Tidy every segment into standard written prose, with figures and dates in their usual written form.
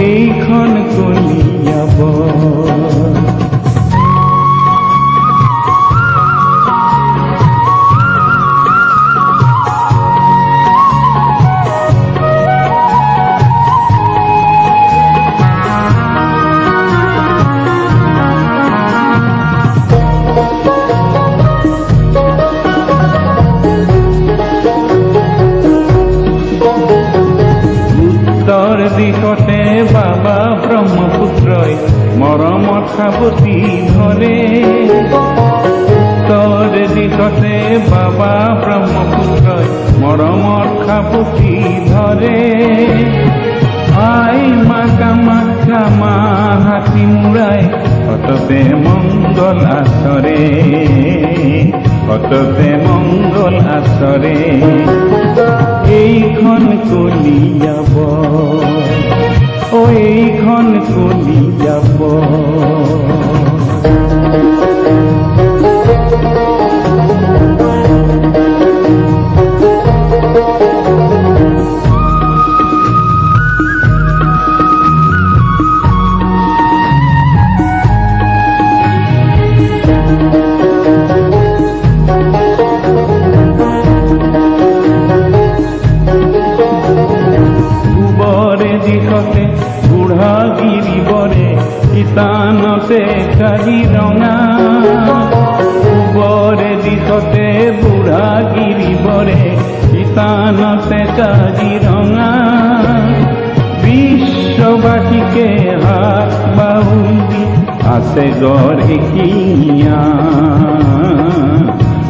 এইখন কলিয়াব দিশতে বাবা ব্ৰহ্মপুত্ৰই মৰমত সাৱটি ধৰে উত্তৰ দিশতে বাবা ব্ৰহ্মপুত্ৰই মৰমত সাৱটি ধৰে আই মা কামাখ্যা মা হাতী মূৰাই সততে মংগল আচৰে সততে মংগল আচৰে এইখন কলিয়াব ও এইখন কলিয়াব দিশতে বুঢ়া গিৰিবৰে ইটানতে কাজিৰঙা পূবৰে দিশতে বুঢ়া গিৰিবৰে ইটানতে কাজিৰঙা বিশ্ববাসীকে হাত বাহুল দি আছে গড়ে কিঙিয়া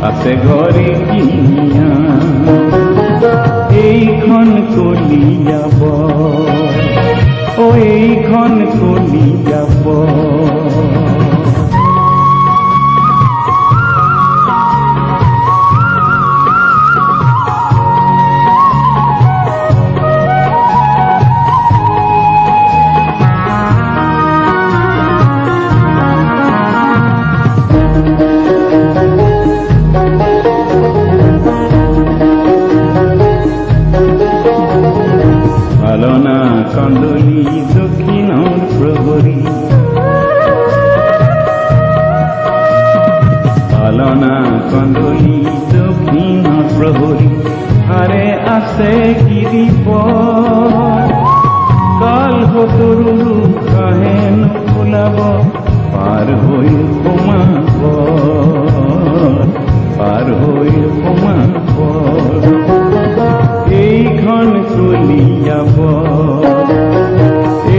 আছে গড়ে কিঙিয়া এইখন কলিয়াব ও এইখন কলিয়াব পালনা কন্দলি দক্ষিণৰ প্ৰহৰী পালনা কন্দলি দক্ষিণৰ প্ৰহৰী আৰে আছে গিৰিপথ কাল সতৰু কাহে নোলাব পাৰ হৈ সোমাব পাৰ হৈ সোমাব এইখন কলিয়াব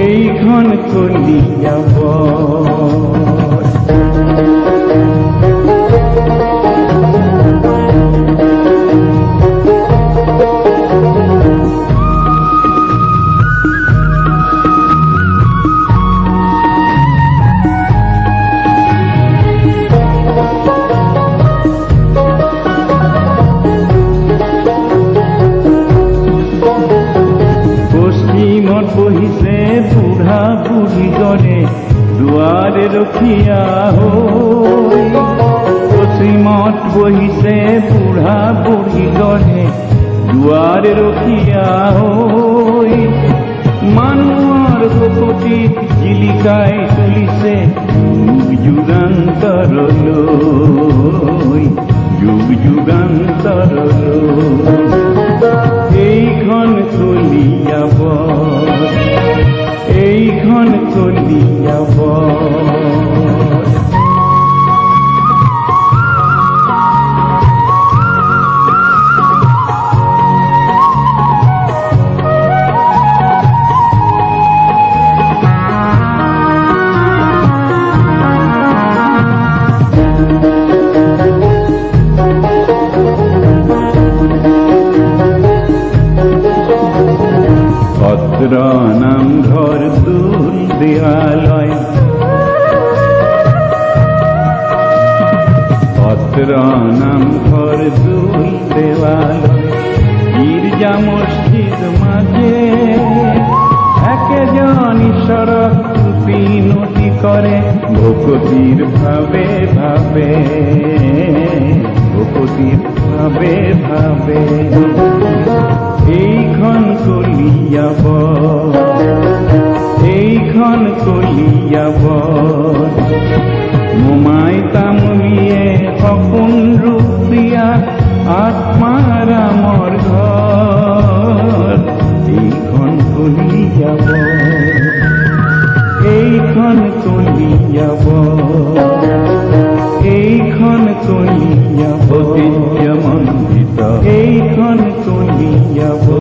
এইখন কলিয়াব পশ্চিমত বহিছে বুঢ়া বুঢ়ীজনে দুৱাৰে ৰখীয়া হৈ পশ্চিমত বহিছে বুঢ়া বুঢ়ীজনে দুৱাৰে ৰখীয়া হৈ মানুহৰ বুকুটিত জিলিকাই তুলিছে যুগ যুগান্তৰলৈ যুগ যুগান্তৰলৈ এইখন কলিয়াব এইখন কলিয়াব ভদ্ৰ নামঘৰ দুল দেৱালয় ভদ্ৰ নামঘৰ দুল দেৱালয় গিৰ্জা মসজিদ মাঝে একেজন ঈশ্বৰক বিনতি কৰে ভকতিৰ ভাবে ভাবে ভকতিৰ ভাবে ভাবে এইখন কলিয়াবৰ, এইখন কলিয়াবৰ। মোমাই তামুলিয়ে সপোন ৰূপ দিয়া আত্মাৰামৰ ঘৰ, এইখন কলিয়াবৰ, এইখন কলিয়াবৰ, এইখন কলিয়াবৰ। ঐতিহ্যমণ্ডিত এইখন কলিয়াবৰ।